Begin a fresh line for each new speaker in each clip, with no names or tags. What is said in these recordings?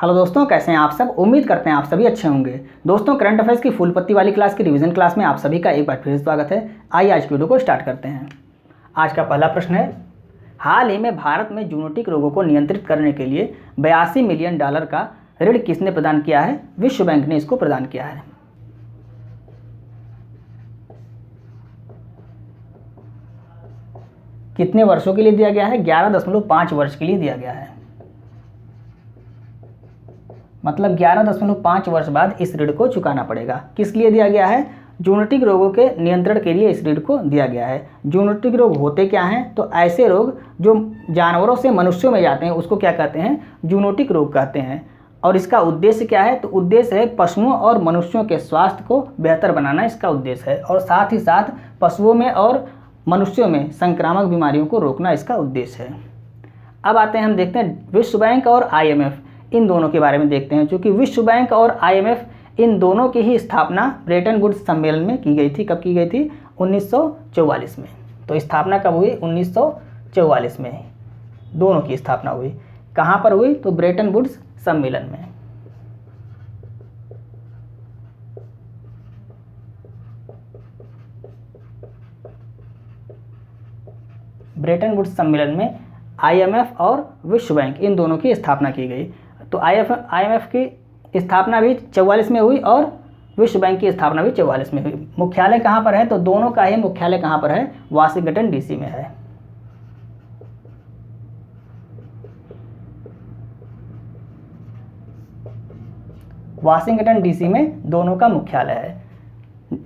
Hello दोस्तों, कैसे हैं आप सब। उम्मीद करते हैं आप सभी अच्छे होंगे। दोस्तों, करंट अफेयर्स की फुल पत्ती वाली क्लास की रिवीजन क्लास में आप सभी का एक बार फिर से स्वागत है। आइए आज की वीडियो को स्टार्ट करते हैं। आज का पहला प्रश्न है, हाल ही में भारत में जूनोटिक रोगों को नियंत्रित करने के लिए $82 मिलियन का ऋण किसने प्रदान किया है। विश्व बैंक ने इसको प्रदान किया है। कितने वर्षों के लिए दिया गया है। 11.5 वर्ष के लिए दिया गया है। मतलब 11.5 वर्ष बाद इस ऋण को चुकाना पड़ेगा। किस लिए दिया गया है। जूनोटिक रोगों के नियंत्रण के लिए इस ऋण को दिया गया है। जूनोटिक रोग होते क्या हैं, तो ऐसे रोग जो जानवरों से मनुष्यों में जाते हैं उसको क्या कहते हैं, जूनोटिक रोग कहते हैं। और इसका उद्देश्य क्या है, तो उद्देश्य है पशुओं और मनुष्यों के स्वास्थ्य को बेहतर बनाना इसका उद्देश्य है। और साथ ही साथ पशुओं में और मनुष्यों में संक्रामक बीमारियों को रोकना इसका उद्देश्य है। अब आते हैं, हम देखते हैं विश्व बैंक और IMF, इन दोनों के बारे में देखते हैं। क्योंकि विश्व बैंक और IMF इन दोनों की ही स्थापना ब्रेटन वुड्स सम्मेलन में की गई थी। कब की गई थी, 1944 में। तो स्थापना कब हुई, 1944 में दोनों की स्थापना हुई। कहाँ पर हुई, तो ब्रेटन वुड्स सम्मेलन में। ब्रेटन वुड्स सम्मेलन में IMF और विश्व बैंक इन दोनों की स्थापना की गई। तो IMF की स्थापना भी 44 में हुई और विश्व बैंक की स्थापना भी 44 में हुई। मुख्यालय कहाँ पर है, तो दोनों का ही मुख्यालय कहाँ पर है, वाशिंगटन DC में है। वाशिंगटन DC में दोनों का मुख्यालय है।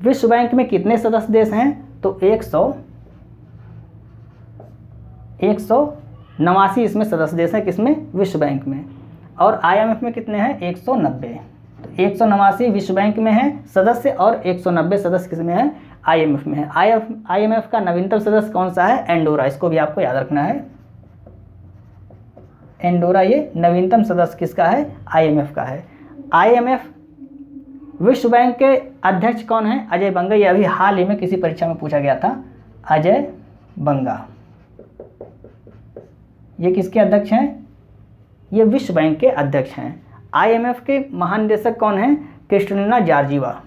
विश्व बैंक में कितने सदस्य देश हैं, तो 189 इसमें सदस्य देश हैं। किसमें, विश्व बैंक में। और IMF में कितने हैं, 190। तो 189 विश्व बैंक में है सदस्य और 190 सदस्य किसमें है, IMF में है। IMF का नवीनतम सदस्य कौन सा है, एंडोरा। इसको भी आपको याद रखना है, एंडोरा ये नवीनतम सदस्य किसका है, IMF का है। IMF विश्व बैंक के अध्यक्ष कौन है, अजय बंगा। ये अभी हाल ही में किसी परीक्षा में पूछा गया था, अजय बंगा। ये किसके अध्यक्ष हैं, ये विश्व बैंक के अध्यक्ष हैं। IMF के महानिदेशक कौन हैं, क्रिस्टलिना जॉर्जिवा।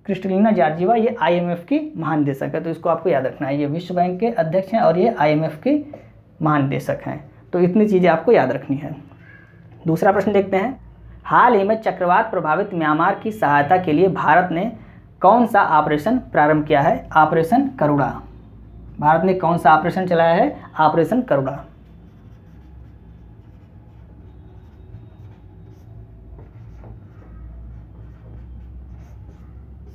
क्रिस्टलिना जॉर्जिवा ये IMF की महानिदेशक है। तो इसको आपको याद रखना है, ये विश्व बैंक के अध्यक्ष हैं और ये IMF के महानिदेशक हैं। तो इतनी चीज़ें आपको याद रखनी है। दूसरा प्रश्न देखते हैं, हाल ही में चक्रवात प्रभावित म्यांमार की सहायता के लिए भारत ने कौन सा ऑपरेशन प्रारंभ किया है, ऑपरेशन करुणा। भारत ने कौन सा ऑपरेशन चलाया है, ऑपरेशन करुणा।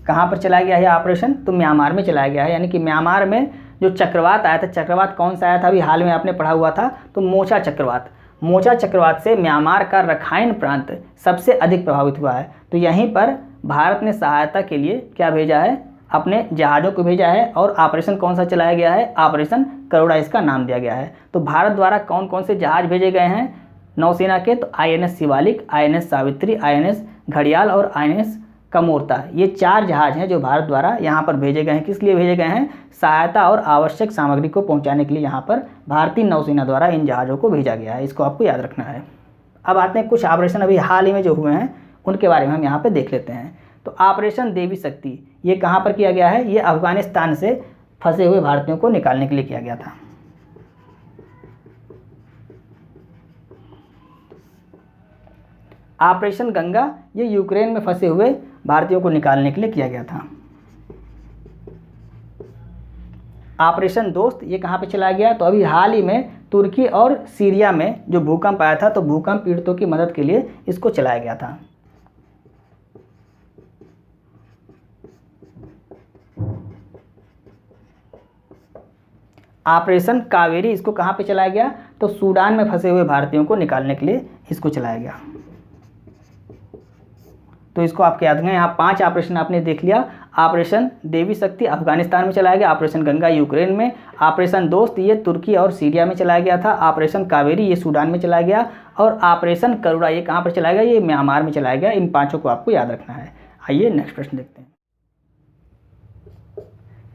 कहाँ पर चलाया गया है ऑपरेशन, तो म्यांमार में चलाया गया है। यानी कि म्यांमार में जो चक्रवात आया था, चक्रवात कौन सा आया था, अभी हाल में आपने पढ़ा हुआ था, तो मोचा चक्रवात। मोचा चक्रवात से म्यांमार का रखाइन प्रांत सबसे अधिक प्रभावित हुआ है। तो यहीं पर भारत ने सहायता के लिए क्या भेजा है, अपने जहाज़ों को भेजा है। और ऑपरेशन कौन सा चलाया गया है, ऑपरेशन करुणा इसका नाम दिया गया है। तो भारत द्वारा कौन कौन से जहाज़ भेजे गए हैं नौसेना के, तो INS Shivalik, INS Savitri, INS घड़ियाल और INS कमोरता। ये 4 जहाज़ हैं जो भारत द्वारा यहाँ पर भेजे गए हैं। किस लिए भेजे गए हैं, सहायता और आवश्यक सामग्री को पहुँचाने के लिए यहाँ पर भारतीय नौसेना द्वारा इन जहाज़ों को भेजा गया है। इसको आपको याद रखना है। अब आते हैं कुछ ऑपरेशन अभी हाल ही में जो हुए हैं उनके बारे में हम यहाँ पर देख लेते हैं। तो ऑपरेशन देवी शक्ति ये कहाँ पर किया गया है, ये अफगानिस्तान से फंसे हुए भारतीयों को निकालने के लिए किया गया था। ऑपरेशन गंगा ये यूक्रेन में फंसे हुए भारतीयों को निकालने के लिए किया गया था। ऑपरेशन दोस्त ये कहाँ पे चलाया गया, तो अभी हाल ही में तुर्की और सीरिया में जो भूकंप आया था, तो भूकंप पीड़ितों की मदद के लिए इसको चलाया गया था। ऑपरेशन कावेरी इसको कहाँ पे चलाया गया, तो सूडान में फंसे हुए भारतीयों को निकालने के लिए इसको चलाया गया। तो इसको आपके याद रखना, यहाँ 5 ऑपरेशन आपने देख लिया। ऑपरेशन देवी शक्ति अफगानिस्तान में चलाया गया, ऑपरेशन गंगा यूक्रेन में, ऑपरेशन दोस्त ये तुर्की और सीरिया में चलाया गया था, ऑपरेशन कावेरी ये सूडान में चलाया गया, और ऑपरेशन करुणा ये कहाँ पर चलाया गया, ये म्यांमार में चलाया गया। इन 5 को आपको याद रखना है। आइए नेक्स्ट प्रश्न देखते हैं।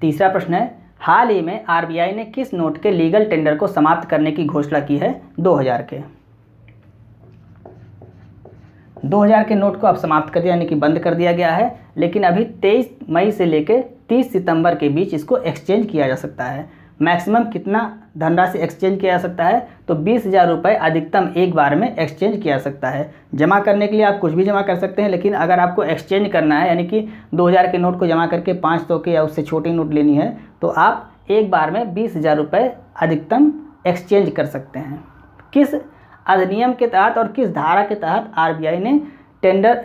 तीसरा प्रश्न है, हाल ही में आरबीआई ने किस नोट के लीगल टेंडर को समाप्त करने की घोषणा की है? 2000 के 2000 के नोट को अब समाप्त कर दिया, यानी कि बंद कर दिया गया है, लेकिन अभी 23 मई से लेकर 30 सितंबर के बीच इसको एक्सचेंज किया जा सकता है। मैक्सिमम कितना धनराशि एक्सचेंज किया जा सकता है? तो 20,000 रुपये अधिकतम एक बार में एक्सचेंज किया जा सकता है। जमा करने के लिए आप कुछ भी जमा कर सकते हैं, लेकिन अगर आपको एक्सचेंज करना है, यानी कि 2000 के नोट को जमा करके 500 के या उससे छोटी नोट लेनी है, तो आप एक बार में 20,000 रुपये अधिकतम एक्सचेंज कर सकते हैं। किस अधिनियम के तहत और किस धारा के तहत आरबीआई ने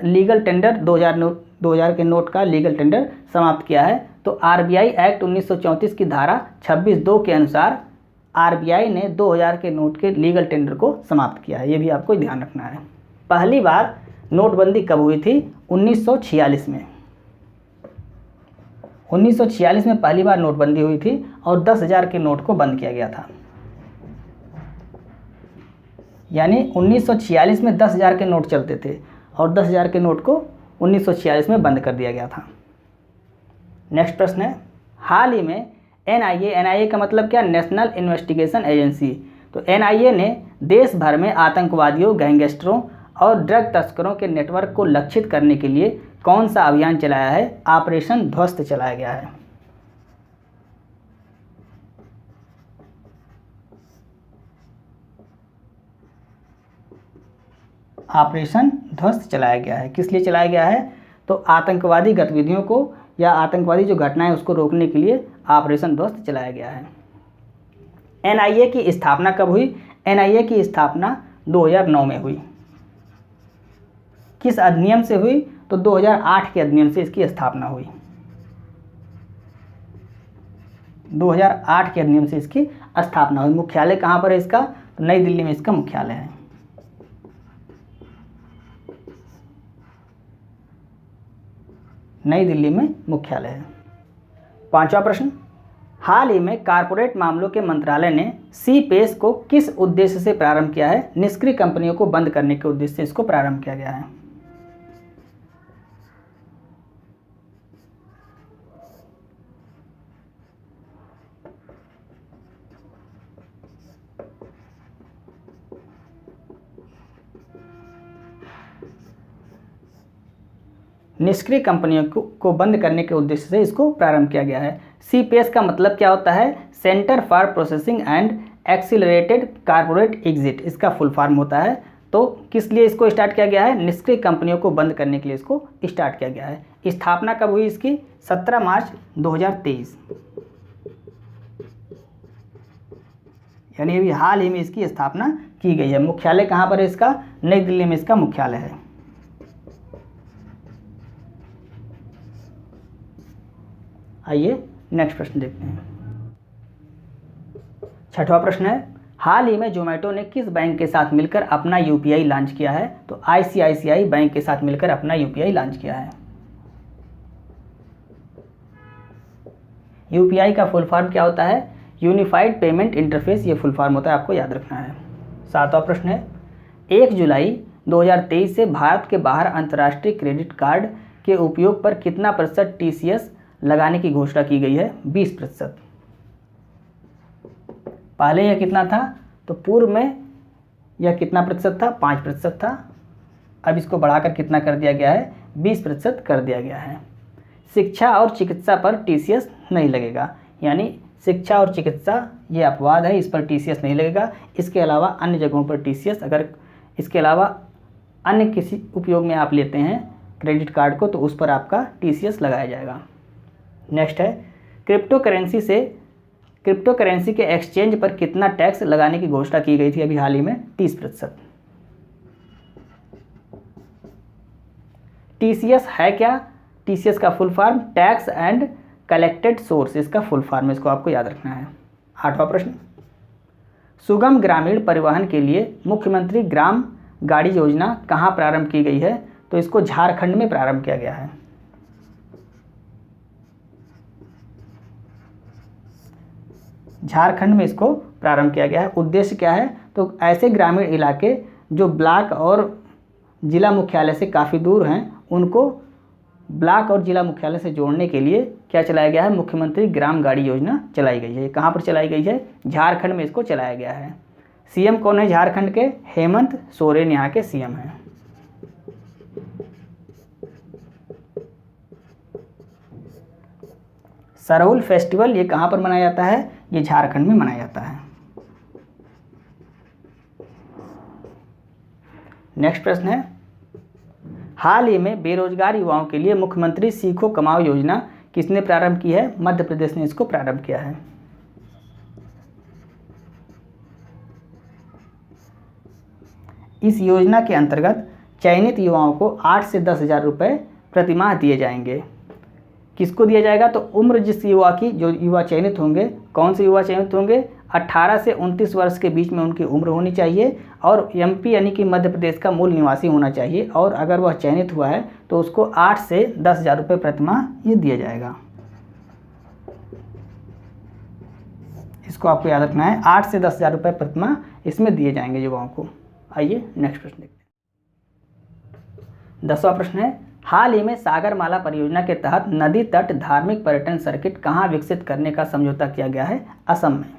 लीगल टेंडर 2000 के नोट का लीगल टेंडर समाप्त किया है? तो आरबीआई एक्ट 1934 की धारा 26(2) के अनुसार आरबीआई ने 2000 के नोट के लीगल टेंडर को समाप्त किया है। ये भी आपको ध्यान रखना है। पहली बार नोटबंदी कब हुई थी? 1946 में। 1946 में पहली बार नोटबंदी हुई थी और 10,000 के नोट को बंद किया गया था। यानी 1946 में 10,000 के नोट चलते थे और 10,000 के नोट को 1946 में बंद कर दिया गया था। नेक्स्ट प्रश्न है, हाल ही में एनआईए का मतलब क्या? National investigation agency. तो एनआईए ने देश भर में आतंकवादियों, गैंगस्टरों और ड्रग तस्करों के नेटवर्क को लक्षित करने के लिए कौन सा अभियान चलाया है? ऑपरेशन ध्वस्त चलाया गया है। ऑपरेशन ध्वस्त चलाया गया है। किस लिए चलाया गया है? तो आतंकवादी गतिविधियों को या आतंकवादी जो घटनाएं उसको रोकने के लिए ऑपरेशन ध्वस्त चलाया गया है। एनआईए की स्थापना कब हुई? एनआईए की स्थापना 2009 में हुई। किस अधिनियम से हुई? तो 2008 के अधिनियम से इसकी स्थापना हुई। 2008 के अधिनियम से इसकी स्थापना हुई। मुख्यालय कहाँ पर है इसका? तो नई दिल्ली में इसका मुख्यालय है। नई दिल्ली में मुख्यालय है। पांचवा प्रश्न, हाल ही में कारपोरेट मामलों के मंत्रालय ने सीपेस को किस उद्देश्य से प्रारंभ किया है? निष्क्रिय कंपनियों को बंद करने के उद्देश्य से इसको प्रारंभ किया गया है। निष्क्रिय कंपनियों को बंद करने के उद्देश्य से इसको प्रारंभ किया गया है। सीपीएस का मतलब क्या होता है? Centre for processing and accelerated corporate exit, इसका फुल फॉर्म होता है। तो किस लिए इसको स्टार्ट किया गया है? निष्क्रिय कंपनियों को बंद करने के लिए इसको स्टार्ट किया गया है। स्थापना कब हुई इसकी? 17 मार्च 2023, यानी अभी हाल ही में इसकी स्थापना की गई है। मुख्यालय कहाँ पर है इसका? नई दिल्ली में इसका मुख्यालय है। आइए नेक्स्ट प्रश्न देखते हैं। छठवां प्रश्न है, हाल ही में जोमेटो ने किस बैंक के साथ मिलकर अपना यूपीआई लॉन्च किया है? तो आईसीआईसीआई बैंक के साथ मिलकर अपना यूपीआई लॉन्च किया है। यूपीआई का फुल फॉर्म क्या होता है? यूनिफाइड पेमेंट इंटरफेस, ये फुल फॉर्म होता है, आपको याद रखना है। सातवां प्रश्न है, 1 जुलाई 2023 से भारत के बाहर अंतर्राष्ट्रीय क्रेडिट कार्ड के उपयोग पर कितना प्रतिशत टीसीएस लगाने की घोषणा की गई है? 20%। पहले यह कितना था? तो पूर्व में यह कितना प्रतिशत था? 5% था। अब इसको बढ़ाकर कितना कर दिया गया है? 20% कर दिया गया है। शिक्षा और चिकित्सा पर टीसीएस नहीं लगेगा, यानी शिक्षा और चिकित्सा ये अपवाद है, इस पर टीसीएस नहीं लगेगा। इसके अलावा अन्य जगहों पर टीसीएस, अगर इसके अलावा अन्य किसी उपयोग में आप लेते हैं क्रेडिट कार्ड को, तो उस पर आपका टीसीएस लगाया जाएगा। नेक्स्ट है, क्रिप्टो करेंसी के एक्सचेंज पर कितना टैक्स लगाने की घोषणा की गई थी अभी हाल ही में? 30%। टीसीएस है क्या? टीसीएस का full form tax and collected source, इसका फुल फॉर्म, इसको आपको याद रखना है। आठवां प्रश्न, सुगम ग्रामीण परिवहन के लिए मुख्यमंत्री ग्राम गाड़ी योजना कहाँ प्रारंभ की गई है? तो इसको झारखंड में प्रारंभ किया गया है। झारखंड में इसको प्रारंभ किया गया है। उद्देश्य क्या है? तो ऐसे ग्रामीण इलाके जो ब्लॉक और जिला मुख्यालय से काफ़ी दूर हैं, उनको ब्लॉक और जिला मुख्यालय से जोड़ने के लिए क्या चलाया गया है, मुख्यमंत्री ग्राम गाड़ी योजना चलाई गई है। कहाँ पर चलाई गई है, झारखंड में इसको चलाया गया है। सीएम कौन है झारखंड के, हेमंत सोरेन यहाँ के सीएम हैं। सरहुल फेस्टिवल ये कहाँ पर मनाया जाता है, ये झारखंड में मनाया जाता है। नेक्स्ट प्रश्न है, हाल ही में बेरोजगार युवाओं के लिए मुख्यमंत्री सीखो कमाओ योजना किसने प्रारंभ की है, मध्य प्रदेश ने इसको प्रारंभ किया है। इस योजना के अंतर्गत चयनित युवाओं को 8 से 10,000 रुपये प्रतिमाह दिए जाएंगे। किसको दिया जाएगा, तो उम्र जिस युवा की, जो युवा चयनित होंगे, कौन से युवा चयनित होंगे, 18 से 29 वर्ष के बीच में उनकी उम्र होनी चाहिए और एमपी यानी कि मध्य प्रदेश का मूल निवासी होना चाहिए, और अगर वह चयनित हुआ है तो उसको 8 से 10,000 रुपये प्रतिमाह ये दिया जाएगा। इसको आपको याद रखना है, 8 से 10,000 रुपये प्रतिमाह इसमें दिए जाएंगे युवाओं को। आइए नेक्स्ट प्रश्न देखते हैं। 10वां प्रश्न है, हाल ही में सागरमाला परियोजना के तहत नदी तट धार्मिक पर्यटन सर्किट कहाँ विकसित करने का समझौता किया गया है, असम में।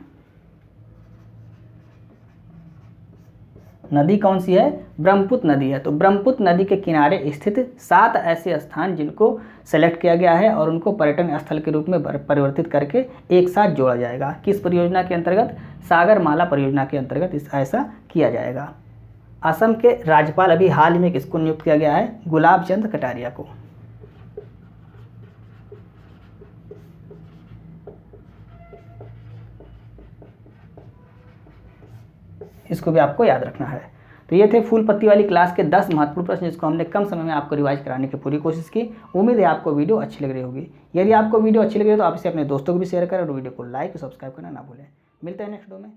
नदी कौन सी है, ब्रह्मपुत्र नदी है। तो ब्रह्मपुत्र नदी के किनारे स्थित 7 ऐसे स्थान जिनको सेलेक्ट किया गया है और उनको पर्यटन स्थल के रूप में परिवर्तित करके एक साथ जोड़ा जाएगा। किस परियोजना के अंतर्गत, सागरमाला परियोजना के अंतर्गत ऐसा किया जाएगा। असम के राज्यपाल अभी हाल ही में किसको नियुक्त किया गया है, गुलाब चंद कटारिया को। इसको भी आपको याद रखना है। तो ये थे फूल पत्ती वाली क्लास के 10 महत्वपूर्ण प्रश्न जिसको हमने कम समय में आपको रिवाइज कराने की पूरी कोशिश की। उम्मीद है आपको वीडियो अच्छी लग रही होगी। यदि आपको वीडियो अच्छी लग रही है तो आप इसे अपने दोस्तों को भी शेयर करें और वीडियो को लाइक और सब्सक्राइब करना ना भूलें। मिलते हैं नेक्स्ट वीडियो में।